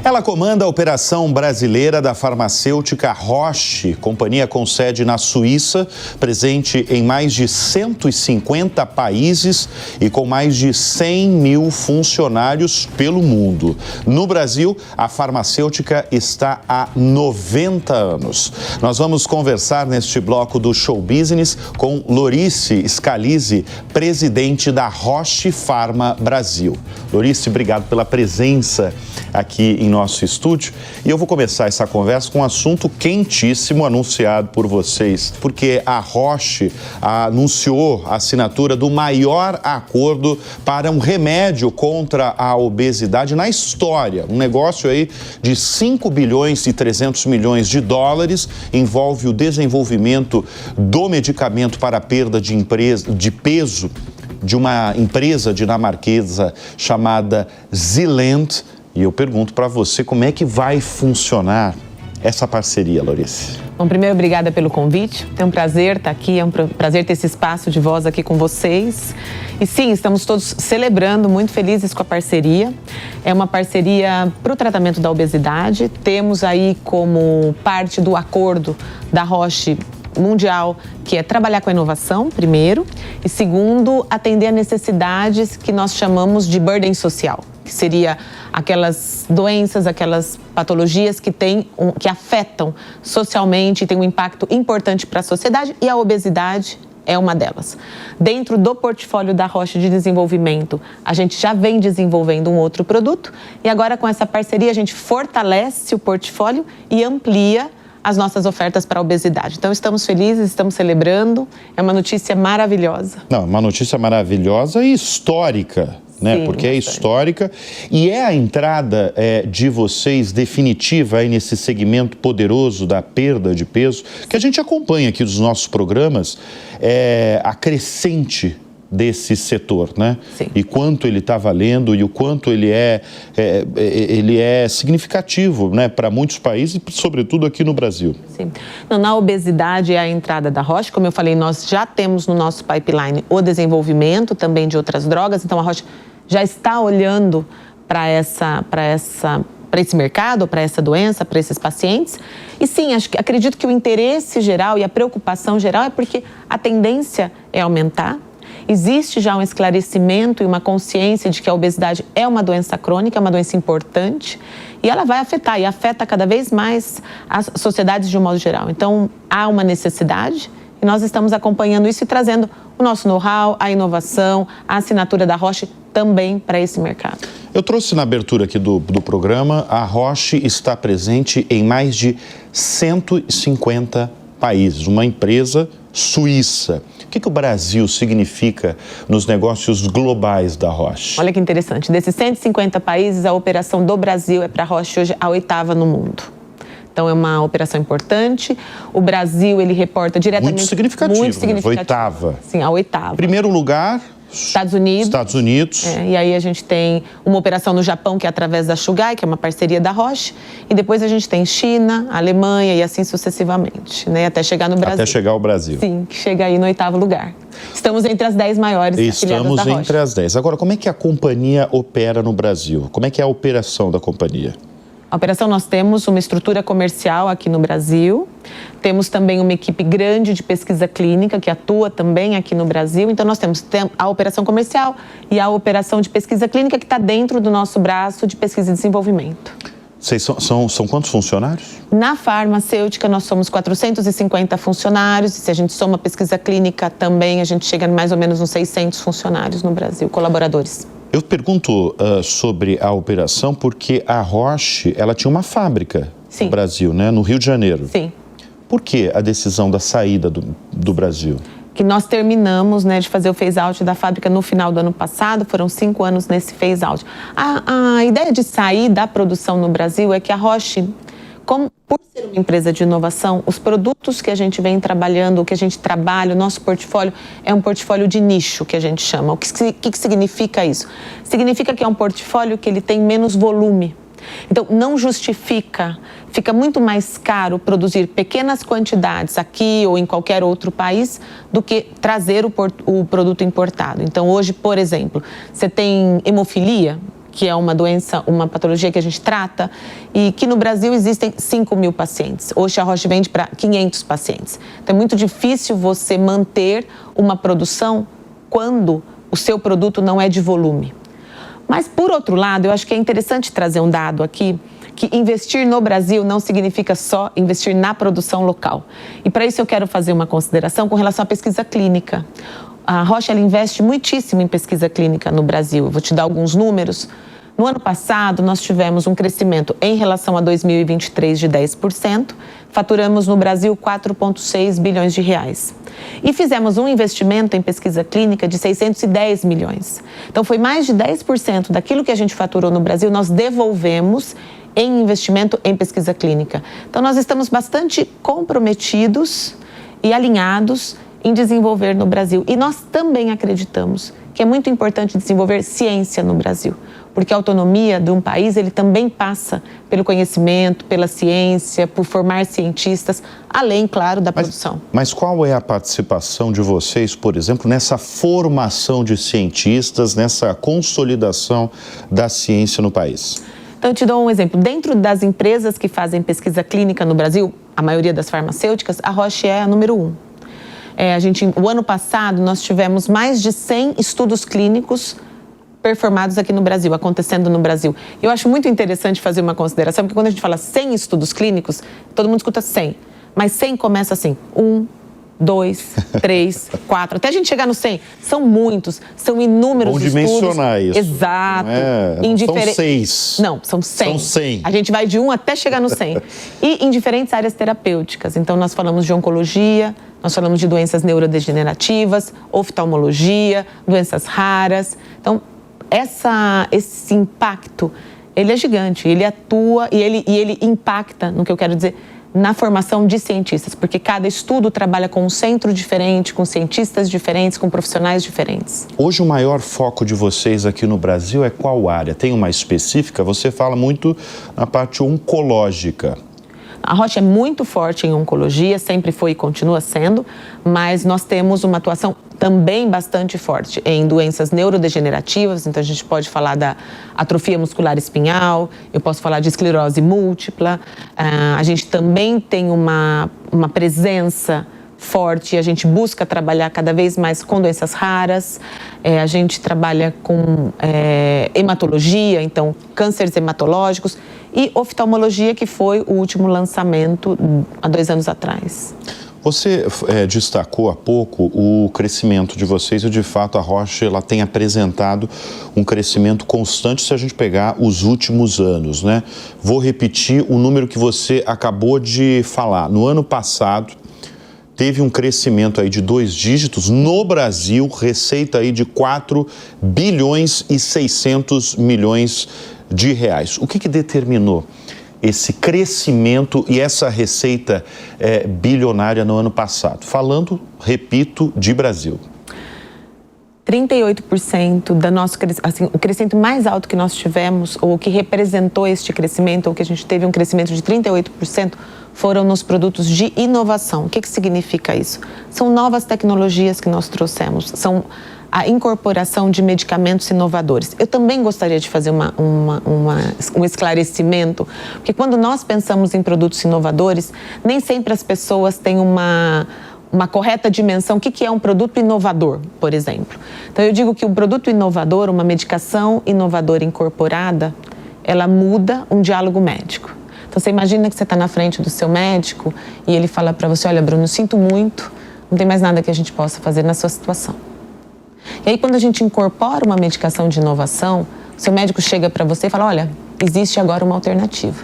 Ela comanda a operação brasileira da farmacêutica Roche, companhia com sede na Suíça, presente em mais de 150 países e com mais de 100 mil funcionários pelo mundo. No Brasil, a farmacêutica está há 90 anos. Nós vamos conversar neste bloco do Show Business com Lorice Scalise, presidente da Roche Pharma Brasil. Lorice, obrigado pela presença aqui em nosso estúdio. E eu vou começar essa conversa com um assunto quentíssimo anunciado por vocês, porque a Roche anunciou a assinatura do maior acordo para um remédio contra a obesidade na história. Um negócio aí de 5 bilhões e 300 milhões de dólares, envolve o desenvolvimento do medicamento para a perda de peso de uma empresa dinamarquesa chamada Zealand. E eu pergunto para você como é que vai funcionar essa parceria, Lorice. Bom, primeiro, obrigada pelo convite. É um prazer estar aqui, é um prazer ter esse espaço de voz aqui com vocês. E sim, estamos todos celebrando, muito felizes com a parceria. É uma parceria para o tratamento da obesidade. Temos aí como parte do acordo da Roche mundial, que é trabalhar com a inovação, primeiro, e segundo, atender a necessidades que nós chamamos de burden social, que seria aquelas doenças, aquelas patologias que afetam socialmente e têm um impacto importante para a sociedade, e a obesidade é uma delas. Dentro do portfólio da Roche de desenvolvimento, a gente já vem desenvolvendo um outro produto, e agora com essa parceria a gente fortalece o portfólio e amplia as nossas ofertas para a obesidade. Então, estamos felizes, estamos celebrando. É uma notícia maravilhosa. Não, uma notícia maravilhosa e histórica, né? Sim, porque é histórica e é a entrada de vocês definitiva aí nesse segmento poderoso da perda de peso, que a gente acompanha aqui dos nossos programas, a crescente desse setor, né? Sim. E quanto ele está valendo e o quanto ele é significativo, né, para muitos países, sobretudo aqui no Brasil. Sim. Não, na obesidade é a entrada da Roche, como eu falei, nós já temos no nosso pipeline o desenvolvimento também de outras drogas, então a Roche já está olhando para esse mercado, para essa doença, para esses pacientes. E sim, acredito que o interesse geral e a preocupação geral é porque a tendência é aumentar. Existe já um esclarecimento e uma consciência de que a obesidade é uma doença crônica, é uma doença importante e ela vai afetar e afeta cada vez mais as sociedades de um modo geral. Então, há uma necessidade e nós estamos acompanhando isso e trazendo o nosso know-how, a inovação, a assinatura da Roche também para esse mercado. Eu trouxe na abertura aqui do programa, a Roche está presente em mais de 150 países, uma empresa suíça. O que o Brasil significa nos negócios globais da Roche? Olha que interessante, desses 150 países, a operação do Brasil é para a Roche hoje a 8ª no mundo. Então, é uma operação importante. O Brasil, ele reporta diretamente... Muito significativo, muito significativo. Né? 8ª. Sim, a 8ª. Primeiro lugar... Estados Unidos. E aí a gente tem uma operação no Japão, que é através da Chugai, que é uma parceria da Roche. E depois a gente tem China, Alemanha e assim sucessivamente, né? Até chegar no Brasil. Até chegar ao Brasil. Sim, que chega aí no 8º lugar. Estamos entre as 10 maiores afiliadas da Roche. Estamos entre as 10. Agora, como é que a companhia opera no Brasil? Como é que é a operação da companhia? A operação, nós temos uma estrutura comercial aqui no Brasil, temos também uma equipe grande de pesquisa clínica que atua também aqui no Brasil. Então, nós temos a operação comercial e a operação de pesquisa clínica que está dentro do nosso braço de pesquisa e desenvolvimento. Vocês são quantos funcionários? Na farmacêutica, nós somos 450 funcionários. E se a gente soma pesquisa clínica também, a gente chega mais ou menos uns 600 funcionários no Brasil, colaboradores. Eu pergunto sobre a operação porque a Roche, ela tinha uma fábrica no Brasil, né? No Rio de Janeiro. Sim. Por que a decisão da saída do Brasil? Que nós terminamos, né, de fazer o phase-out da fábrica no final do ano passado, foram 5 anos nesse phase-out. A ideia de sair da produção no Brasil é que a Roche, por ser uma empresa de inovação, os produtos que a gente vem trabalhando, o que a gente trabalha, o nosso portfólio é um portfólio de nicho, que a gente chama. O que significa isso? Significa que é um portfólio que ele tem menos volume. Então, não justifica, fica muito mais caro produzir pequenas quantidades aqui ou em qualquer outro país do que trazer o produto importado. Então, hoje, por exemplo, você tem hemofilia, que é uma doença, uma patologia que a gente trata, e que no Brasil existem 5 mil pacientes. Hoje a Roche vende para 500 pacientes. Então é muito difícil você manter uma produção quando o seu produto não é de volume. Mas, por outro lado, eu acho que é interessante trazer um dado aqui, que investir no Brasil não significa só investir na produção local. E para isso eu quero fazer uma consideração com relação à pesquisa clínica. A Roche ela investe muitíssimo em pesquisa clínica no Brasil. Eu vou te dar alguns números. No ano passado, nós tivemos um crescimento em relação a 2023 de 10%. Faturamos no Brasil 4,6 bilhões de reais. E fizemos um investimento em pesquisa clínica de 610 milhões. Então, foi mais de 10% daquilo que a gente faturou no Brasil, nós devolvemos em investimento em pesquisa clínica. Então, nós estamos bastante comprometidos e alinhados em desenvolver no Brasil. E nós também acreditamos que é muito importante desenvolver ciência no Brasil, porque a autonomia de um país, ele também passa pelo conhecimento, pela ciência, por formar cientistas, além, claro, da produção. Mas qual é a participação de vocês, por exemplo, nessa formação de cientistas, nessa consolidação da ciência no país? Então, eu te dou um exemplo. Dentro das empresas que fazem pesquisa clínica no Brasil, a maioria das farmacêuticas, a Roche é a número 1. O ano passado, nós tivemos mais de 100 estudos clínicos performados aqui no Brasil, acontecendo no Brasil. Eu acho muito interessante fazer uma consideração, porque quando a gente fala 100 estudos clínicos, todo mundo escuta 100. Mas 100 começa assim, 1, 2, 3, 4, até a gente chegar no 100. São muitos, são inúmeros estudos. Vamos dimensionar isso. Exato. São 6. Não, são 100. São 100. A gente vai de 1 até chegar no 100. E em diferentes áreas terapêuticas. Então, nós falamos de oncologia, nós falamos de doenças neurodegenerativas, oftalmologia, doenças raras. Então, esse impacto, ele é gigante, ele atua e ele impacta, no que eu quero dizer, na formação de cientistas, porque cada estudo trabalha com um centro diferente, com cientistas diferentes, com profissionais diferentes. Hoje o maior foco de vocês aqui no Brasil é qual área? Tem uma específica? Você fala muito na parte oncológica. A Roche é muito forte em oncologia, sempre foi e continua sendo, mas nós temos uma atuação também bastante forte em doenças neurodegenerativas. Então a gente pode falar da atrofia muscular espinhal, eu posso falar de esclerose múltipla. A gente também tem uma presença forte, a gente busca trabalhar cada vez mais com doenças raras, a gente trabalha com hematologia, então cânceres hematológicos, e oftalmologia, que foi o último lançamento há 2 anos atrás. Você destacou há pouco o crescimento de vocês e, de fato, a Roche ela tem apresentado um crescimento constante se a gente pegar os últimos anos, né? Vou repetir o número que você acabou de falar. No ano passado, teve um crescimento aí de 2 dígitos. No Brasil, receita aí de 4 bilhões e 600 milhões de reais. O que determinou esse crescimento e essa receita bilionária no ano passado? Falando, repito, de Brasil. 38% da nosso assim, o crescimento mais alto que nós tivemos, ou que representou este crescimento, ou que a gente teve um crescimento de 38%, foram nos produtos de inovação. O que significa isso? São novas tecnologias que nós trouxemos, são a incorporação de medicamentos inovadores. Eu também gostaria de fazer um esclarecimento, porque quando nós pensamos em produtos inovadores, nem sempre as pessoas têm uma correta dimensão. O que é um produto inovador, por exemplo? Então, eu digo que um produto inovador, uma medicação inovadora incorporada, ela muda um diálogo médico. Então, você imagina que você está na frente do seu médico e ele fala para você, olha, Bruno, sinto muito, não tem mais nada que a gente possa fazer na sua situação. E aí, quando a gente incorpora uma medicação de inovação, o seu médico chega para você e fala, olha, existe agora uma alternativa.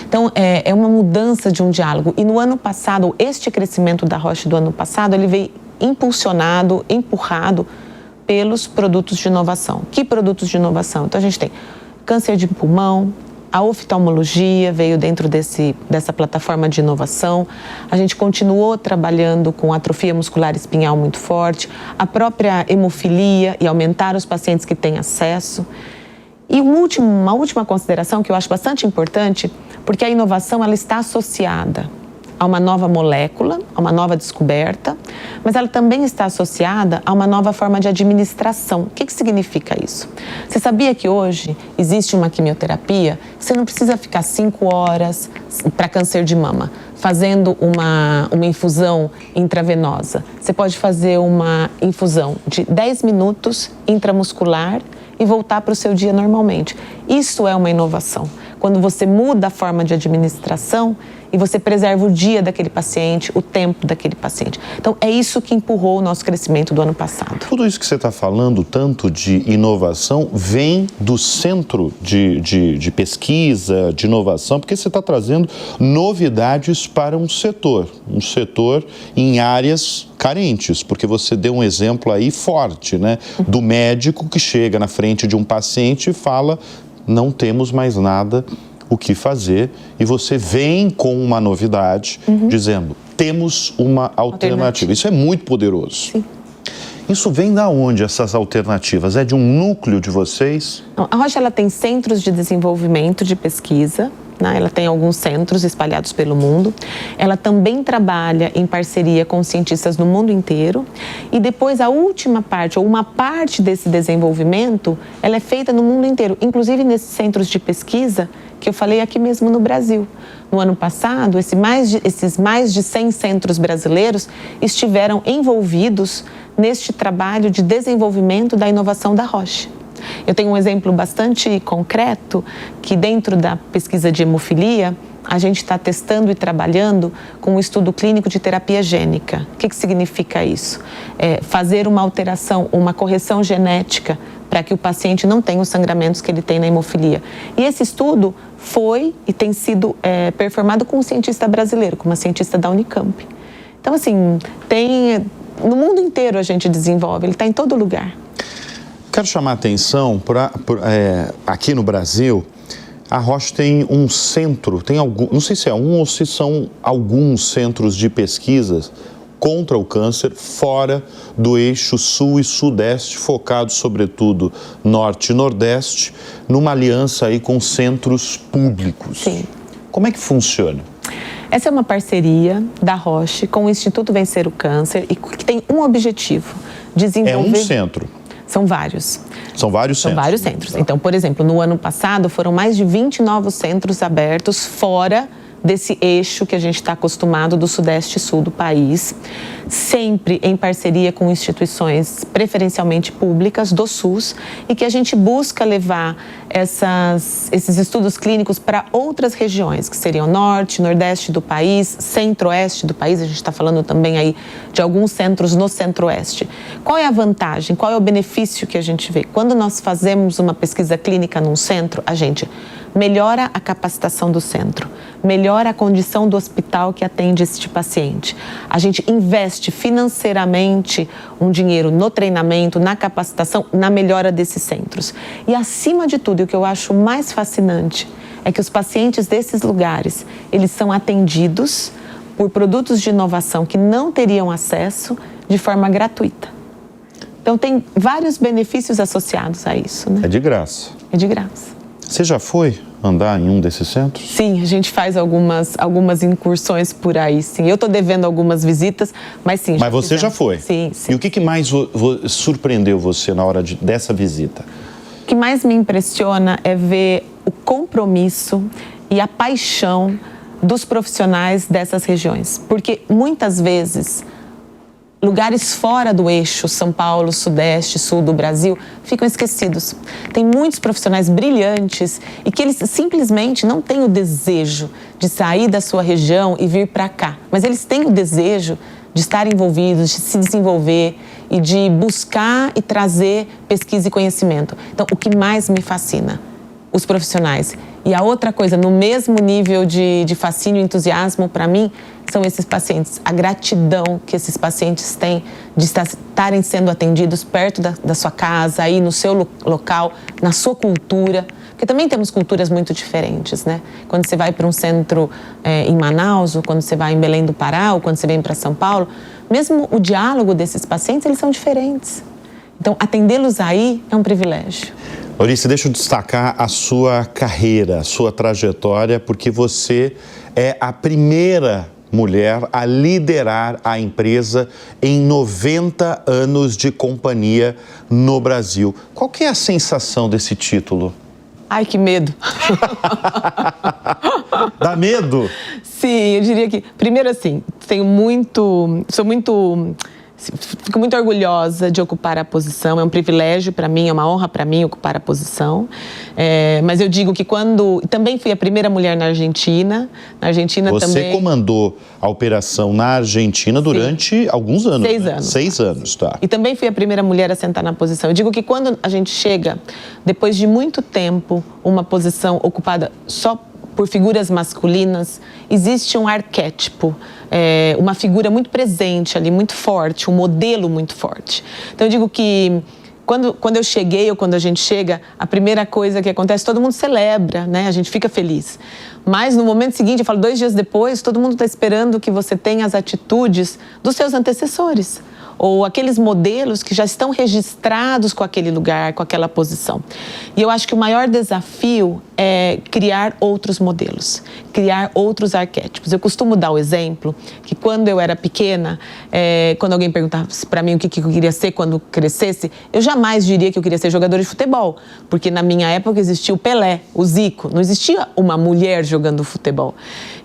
Então, é uma mudança de um diálogo. E no ano passado, este crescimento da Roche do ano passado, ele veio impulsionado, empurrado pelos produtos de inovação. Que produtos de inovação? Então, a gente tem câncer de pulmão, a oftalmologia veio dentro dessa plataforma de inovação. A gente continuou trabalhando com atrofia muscular espinhal muito forte, a própria hemofilia e aumentar os pacientes que têm acesso. E uma última consideração que eu acho bastante importante, porque a inovação ela está associada a uma nova molécula, a uma nova descoberta, mas ela também está associada a uma nova forma de administração. O que significa isso? Você sabia que hoje existe uma quimioterapia que você não precisa ficar 5 horas para câncer de mama fazendo uma infusão intravenosa? Você pode fazer uma infusão de 10 minutos intramuscular e voltar para o seu dia normalmente. Isso é uma inovação. Quando você muda a forma de administração e você preserva o dia daquele paciente, o tempo daquele paciente. Então, é isso que empurrou o nosso crescimento do ano passado. Tudo isso que você está falando, tanto de inovação, vem do centro de pesquisa, de inovação, porque você está trazendo novidades para um setor em áreas carentes, porque você deu um exemplo aí forte, né? Do médico que chega na frente de um paciente e fala: não temos mais nada o que fazer, e você vem com uma novidade, dizendo: temos uma alternativa. Isso é muito poderoso. Sim. Isso vem da onde, essas alternativas? É de um núcleo de vocês? A Roche, ela tem centros de desenvolvimento de pesquisa, né? Ela tem alguns centros espalhados pelo mundo. Ela também trabalha em parceria com cientistas no mundo inteiro. E depois a última parte, ou uma parte desse desenvolvimento, ela é feita no mundo inteiro, inclusive nesses centros de pesquisa que eu falei aqui mesmo no Brasil. No ano passado, esses mais de 100 centros brasileiros estiveram envolvidos neste trabalho de desenvolvimento da inovação da Roche. Eu tenho um exemplo bastante concreto que dentro da pesquisa de hemofilia, a gente está testando e trabalhando com um estudo clínico de terapia gênica. O que significa isso? Fazer uma alteração, uma correção genética para que o paciente não tenha os sangramentos que ele tem na hemofilia. E esse estudo foi e tem sido performado com um cientista brasileiro, com uma cientista da Unicamp. Então, assim, no mundo inteiro a gente desenvolve, ele está em todo lugar. Quero chamar a atenção aqui no Brasil. A Roche tem um centro, não sei se é um ou se são alguns centros de pesquisas contra o câncer fora do eixo sul e sudeste, focado sobretudo norte e nordeste, numa aliança aí com centros públicos. Sim. Como é que funciona? Essa é uma parceria da Roche com o Instituto Vencer o Câncer e que tem um objetivo: desenvolver... É um centro? São vários. São vários centros? São vários centros. Então, por exemplo, no ano passado foram mais de 20 novos centros abertos fora desse eixo que a gente está acostumado do sudeste e sul do país, sempre em parceria com instituições preferencialmente públicas do SUS, e que a gente busca levar esses estudos clínicos para outras regiões, que seriam norte, nordeste do país, centro-oeste do país. A gente está falando também aí de alguns centros no centro-oeste. Qual é a vantagem, qual é o benefício que a gente vê? Quando nós fazemos uma pesquisa clínica num centro, a gente melhora a capacitação do centro, melhora a condição do hospital que atende este paciente. A gente investe financeiramente um dinheiro no treinamento, na capacitação, na melhora desses centros. E, acima de tudo, o que eu acho mais fascinante é que os pacientes desses lugares, eles são atendidos por produtos de inovação que não teriam acesso de forma gratuita. Então, tem vários benefícios associados a isso, né? É de graça. É de graça. Você já foi andar em um desses centros? Sim, a gente faz algumas incursões por aí, sim. Eu estou devendo algumas visitas, mas sim. Mas você já foi? Sim, sim. E o que mais surpreendeu você na hora dessa visita? O que mais me impressiona é ver o compromisso e a paixão dos profissionais dessas regiões. Porque muitas vezes lugares fora do eixo São Paulo, Sudeste, Sul do Brasil ficam esquecidos. Tem muitos profissionais brilhantes e que eles simplesmente não têm o desejo de sair da sua região e vir para cá, mas eles têm o desejo de estar envolvidos, de se desenvolver e de buscar e trazer pesquisa e conhecimento. Então, o que mais me fascina, os profissionais. E a outra coisa, no mesmo nível de fascínio e entusiasmo para mim, são esses pacientes. A gratidão que esses pacientes têm de estarem sendo atendidos perto da sua casa, aí no seu local, na sua cultura. Porque também temos culturas muito diferentes, né? Quando você vai para um centro em Manaus, ou quando você vai em Belém do Pará, ou quando você vem para São Paulo, mesmo o diálogo desses pacientes, eles são diferentes. Então, atendê-los aí é um privilégio. Laurice, deixa eu destacar a sua carreira, a sua trajetória, porque você é a primeira mulher a liderar a empresa em 90 anos de companhia no Brasil. Qual que é a sensação desse título? Ai, que medo. Dá medo? Sim, eu diria que... Primeiro, assim, fico muito orgulhosa de ocupar a posição. É um privilégio para mim, é uma honra para mim ocupar a posição. Mas eu digo que também fui a primeira mulher na Argentina. Você comandou a operação na Argentina durante alguns anos. 6 anos. 6 anos, tá. E também fui a primeira mulher a sentar na posição. Eu digo que quando a gente chega, depois de muito tempo, uma posição ocupada só por figuras masculinas, existe um arquétipo, uma figura muito presente ali, muito forte, um modelo muito forte. Então eu digo que quando eu cheguei ou quando a gente chega, a primeira coisa que acontece, todo mundo celebra, né? A gente fica feliz. Mas no momento seguinte, eu falo 2 dias depois, todo mundo está esperando que você tenha as atitudes dos seus antecessores, ou aqueles modelos que já estão registrados com aquele lugar, com aquela posição. E eu acho que o maior desafio é criar outros modelos, criar outros arquétipos. Eu costumo dar o exemplo que quando eu era pequena, quando alguém perguntava para mim o que eu queria ser quando crescesse, eu jamais diria que eu queria ser jogador de futebol, porque na minha época existia o Pelé, o Zico, não existia uma mulher jogando futebol.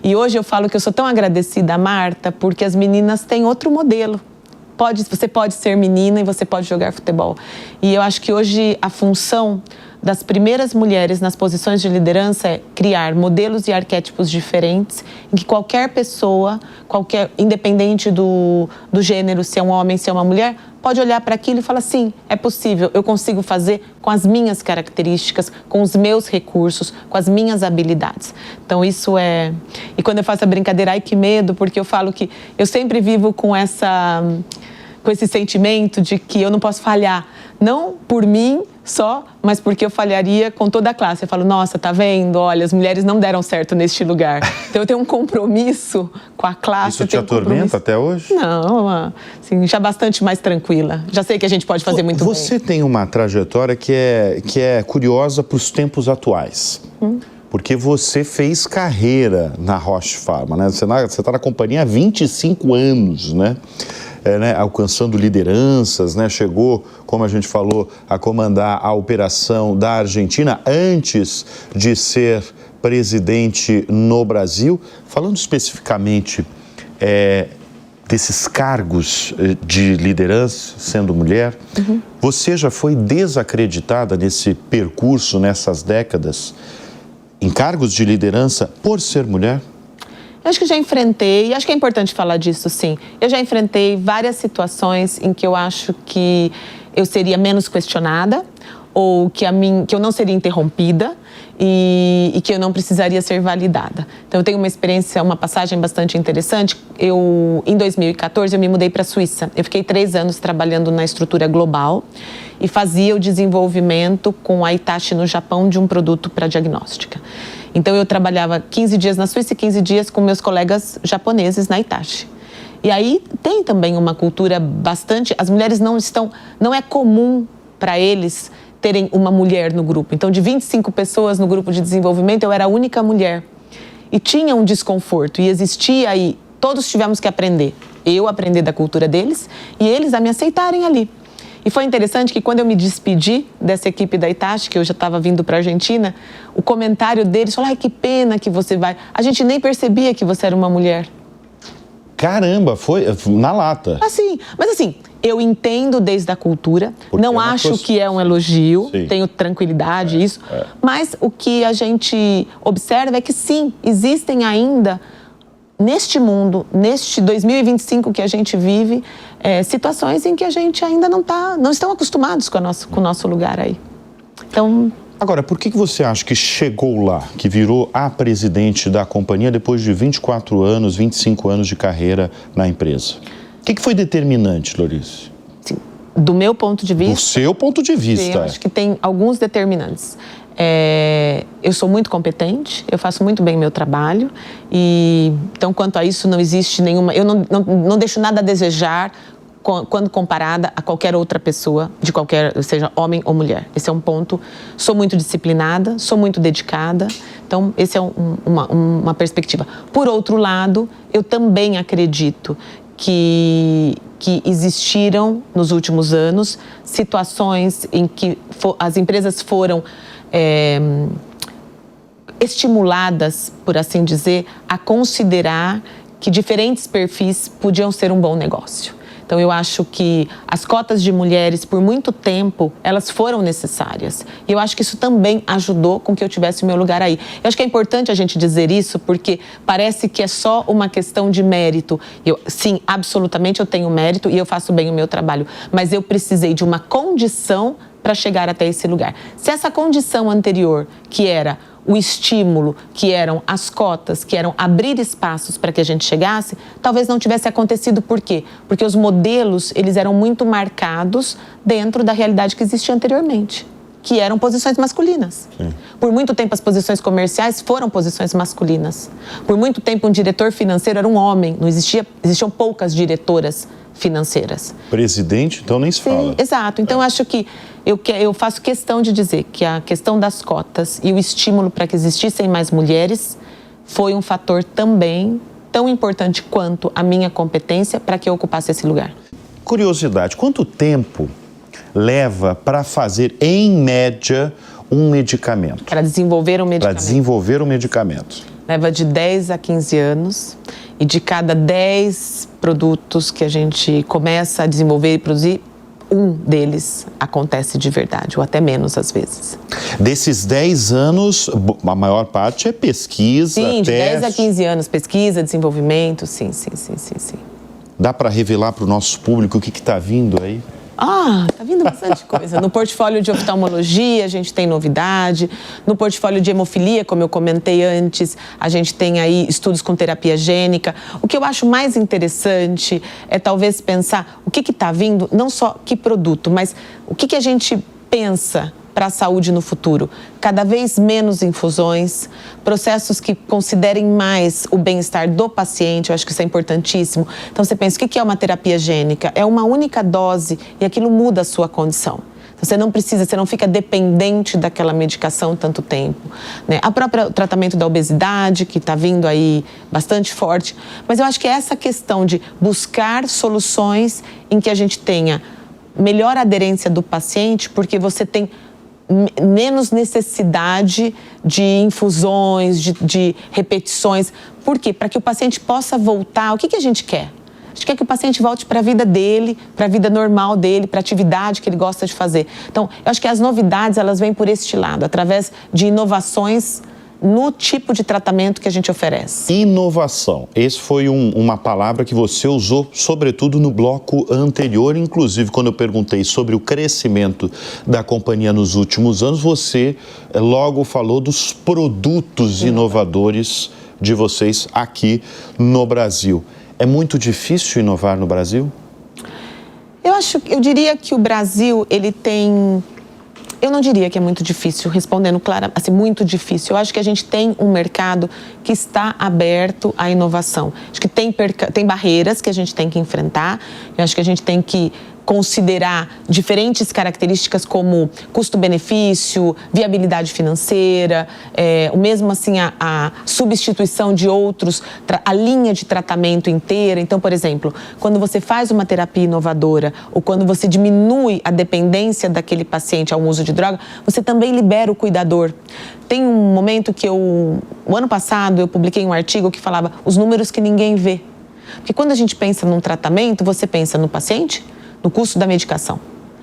E hoje eu falo que eu sou tão agradecida a Marta, porque as meninas têm outro modelo. Você pode ser menina e você pode jogar futebol. E eu acho que hoje a função das primeiras mulheres nas posições de liderança é criar modelos e arquétipos diferentes em que qualquer pessoa, independente do gênero, se é um homem, se é uma mulher, pode olhar para aquilo e falar, sim, é possível, eu consigo fazer com as minhas características, com os meus recursos, com as minhas habilidades. Então isso é... E quando eu faço a brincadeira, ai que medo, porque eu falo que eu sempre vivo com esse sentimento de que eu não posso falhar, não por mim só, mas porque eu falharia com toda a classe. Eu falo, nossa, tá vendo? Olha, as mulheres não deram certo neste lugar. Então eu tenho um compromisso com a classe. Isso te atormenta até hoje? Não, assim, já bastante mais tranquila. Já sei que a gente pode fazer muito bem. Você tem uma trajetória que é curiosa para os tempos atuais. Porque você fez carreira na Roche Pharma, né? Você está na companhia há 25 anos, né? Alcançando lideranças, né? Chegou, como a gente falou, a comandar a operação da Argentina antes de ser presidente no Brasil. Falando especificamente desses cargos de liderança, sendo mulher, você já foi desacreditada nesse percurso, nessas décadas, em cargos de liderança por ser mulher? Eu acho que já enfrentei, e acho que é importante falar disso, sim. Eu já enfrentei várias situações em que eu acho que eu seria menos questionada ou que eu não seria interrompida e que eu não precisaria ser validada. Então, eu tenho uma passagem bastante interessante. Em 2014, eu me mudei para a Suíça. Eu fiquei 3 anos trabalhando na estrutura global e fazia o desenvolvimento com a Hitachi no Japão de um produto para diagnóstica. Então, eu trabalhava 15 dias na Suíça e 15 dias com meus colegas japoneses na Hitachi. E aí tem também uma cultura bastante... As mulheres não é comum para eles terem uma mulher no grupo. Então, de 25 pessoas no grupo de desenvolvimento, eu era a única mulher. E tinha um desconforto, e existia aí... Todos tivemos que aprender. Eu aprender da cultura deles e eles a me aceitarem ali. E foi interessante que quando eu me despedi dessa equipe da Hitachi, que eu já estava vindo para a Argentina, o comentário deles falou, ai, que pena que você vai. A gente nem percebia que você era uma mulher. Caramba, foi na lata. Assim, mas assim, eu entendo desde a cultura, porque não acho que é um elogio, sim, tenho tranquilidade, isso. Mas o que a gente observa é que sim, existem ainda... Neste mundo, neste 2025 que a gente vive, situações em que a gente ainda não estão acostumados com o nosso lugar aí. Então... Agora, por que você acha que chegou lá, que virou a presidente da companhia depois de 24 anos, 25 anos de carreira na empresa? O que foi determinante, Lorice? Sim, do meu ponto de vista... Do seu ponto de vista. Sim, eu acho que tem alguns determinantes. Eu sou muito competente, eu faço muito bem meu trabalho e então quanto a isso não existe nenhuma, eu não deixo nada a desejar quando comparada a qualquer outra pessoa, seja homem ou mulher. Esse é um ponto. Sou muito disciplinada, sou muito dedicada, então esse é uma perspectiva. Por outro lado, eu também acredito que existiram nos últimos anos situações em que as empresas foram estimuladas, por assim dizer, a considerar que diferentes perfis podiam ser um bom negócio. Então, eu acho que as cotas de mulheres, por muito tempo, elas foram necessárias. E eu acho que isso também ajudou com que eu tivesse o meu lugar aí. Eu acho que é importante a gente dizer isso, porque parece que é só uma questão de mérito. Sim, absolutamente eu tenho mérito e eu faço bem o meu trabalho. Mas eu precisei de uma condição para chegar até esse lugar. Se essa condição anterior, que era o estímulo, que eram as cotas, que eram abrir espaços para que a gente chegasse, talvez não tivesse acontecido. Por quê? Porque os modelos, eles eram muito marcados dentro da realidade que existia anteriormente, que eram posições masculinas. Sim. Por muito tempo, as posições comerciais foram posições masculinas. Por muito tempo, um diretor financeiro era um homem, existiam poucas diretoras financeiras. Presidente, então nem se fala. Sim, exato. Então, acho que eu faço questão de dizer que a questão das cotas e o estímulo para que existissem mais mulheres foi um fator também tão importante quanto a minha competência para que eu ocupasse esse lugar. Curiosidade, quanto tempo leva para fazer, em média, um medicamento? Para desenvolver um medicamento. Para desenvolver um medicamento. Leva de 10 a 15 anos e de cada 10 produtos que a gente começa a desenvolver e produzir, um deles acontece de verdade, ou até menos às vezes. Desses 10 anos, a maior parte é pesquisa, sim, de teste. 10 a 15 anos, pesquisa, desenvolvimento, sim. Dá para revelar para o nosso público o que está vindo aí? Tá vindo bastante coisa. No portfólio de oftalmologia, a gente tem novidade. No portfólio de hemofilia, como eu comentei antes, a gente tem aí estudos com terapia gênica. O que eu acho mais interessante é talvez pensar o que está vindo, não só que produto, mas o que a gente pensa para a saúde no futuro. Cada vez menos infusões, processos que considerem mais o bem-estar do paciente, eu acho que isso é importantíssimo. Então, você pensa, o que é uma terapia gênica? É uma única dose e aquilo muda a sua condição. Você não fica dependente daquela medicação tanto tempo, né? O próprio tratamento da obesidade, que está vindo aí bastante forte. Mas eu acho que essa questão de buscar soluções em que a gente tenha melhor aderência do paciente, porque você tem menos necessidade de infusões, de repetições. Por quê? Para que o paciente possa voltar. O que a gente quer? A gente quer que o paciente volte para a vida dele, para a vida normal dele, para a atividade que ele gosta de fazer. Então, eu acho que as novidades, elas vêm por este lado, através de inovações no tipo de tratamento que a gente oferece. Inovação. Esse foi uma palavra que você usou, sobretudo no bloco anterior. Inclusive, quando eu perguntei sobre o crescimento da companhia nos últimos anos, você logo falou dos produtos inovadores de vocês aqui no Brasil. É muito difícil inovar no Brasil? Eu diria que o Brasil, ele tem... Eu não diria que é muito difícil, respondendo claro, assim, muito difícil. Eu acho que a gente tem um mercado que está aberto à inovação. Acho que tem barreiras que a gente tem que enfrentar. Eu acho que a gente tem que considerar diferentes características como custo-benefício, viabilidade financeira, o mesmo assim a substituição de outros, a linha de tratamento inteira. Então, por exemplo, quando você faz uma terapia inovadora ou quando você diminui a dependência daquele paciente ao uso de droga, você também libera o cuidador. Tem um momento que o ano passado eu publiquei um artigo que falava os números que ninguém vê. Porque quando a gente pensa num tratamento, você pensa no paciente, no custo da medicação.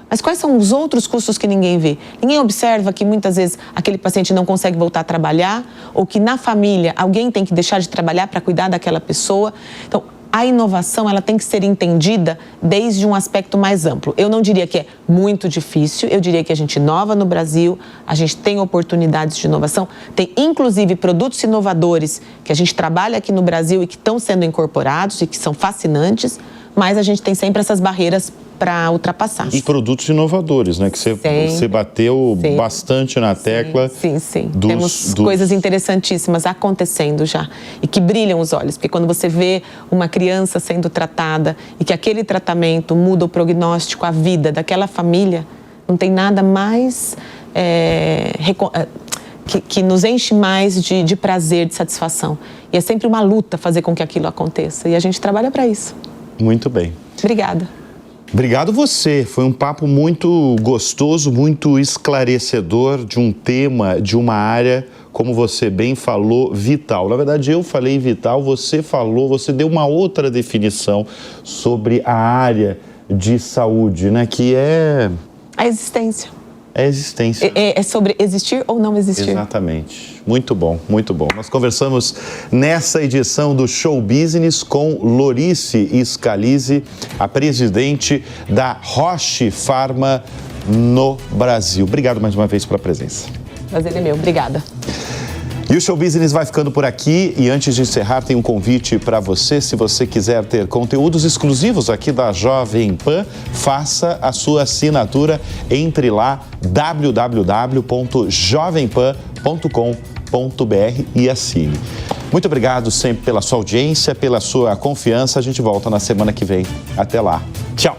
Mas quais são os outros custos que ninguém vê? Ninguém observa que muitas vezes aquele paciente não consegue voltar a trabalhar ou que na família alguém tem que deixar de trabalhar para cuidar daquela pessoa. Então, a inovação, ela tem que ser entendida desde um aspecto mais amplo. Eu não diria que é muito difícil, eu diria que a gente inova no Brasil, a gente tem oportunidades de inovação, tem inclusive produtos inovadores que a gente trabalha aqui no Brasil e que estão sendo incorporados e que são fascinantes, mas a gente tem sempre essas barreiras para ultrapassar. E produtos inovadores, né? Que você bateu bastante na tecla. Sim. Temos coisas interessantíssimas acontecendo já e que brilham os olhos, porque quando você vê uma criança sendo tratada e que aquele tratamento muda o prognóstico, a vida daquela família, não tem nada mais que nos enche mais de prazer, de satisfação. E é sempre uma luta fazer com que aquilo aconteça. E a gente trabalha para isso. Muito bem. Obrigada. Obrigado você. Foi um papo muito gostoso, muito esclarecedor de um tema, de uma área, como você bem falou, vital. Na verdade, eu falei vital, você falou, você deu uma outra definição sobre a área de saúde, né? Que é... a existência. É a existência. É sobre existir ou não existir. Exatamente. Muito bom, muito bom. Nós conversamos nessa edição do Show Business com Lorice Scalise, a presidente da Roche Pharma no Brasil. Obrigado mais uma vez pela presença. Prazer é meu. Obrigada. E o Show Business vai ficando por aqui e antes de encerrar tem um convite para você. Se você quiser ter conteúdos exclusivos aqui da Jovem Pan, faça a sua assinatura. Entre lá, www.jovempan.com.br e assine. Muito obrigado sempre pela sua audiência, pela sua confiança. A gente volta na semana que vem. Até lá. Tchau.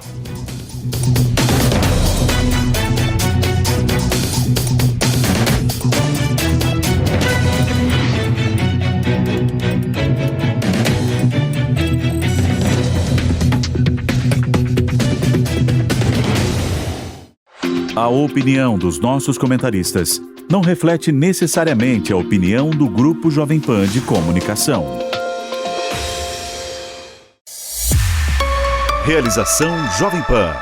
A opinião dos nossos comentaristas não reflete necessariamente a opinião do Grupo Jovem Pan de Comunicação. Realização Jovem Pan.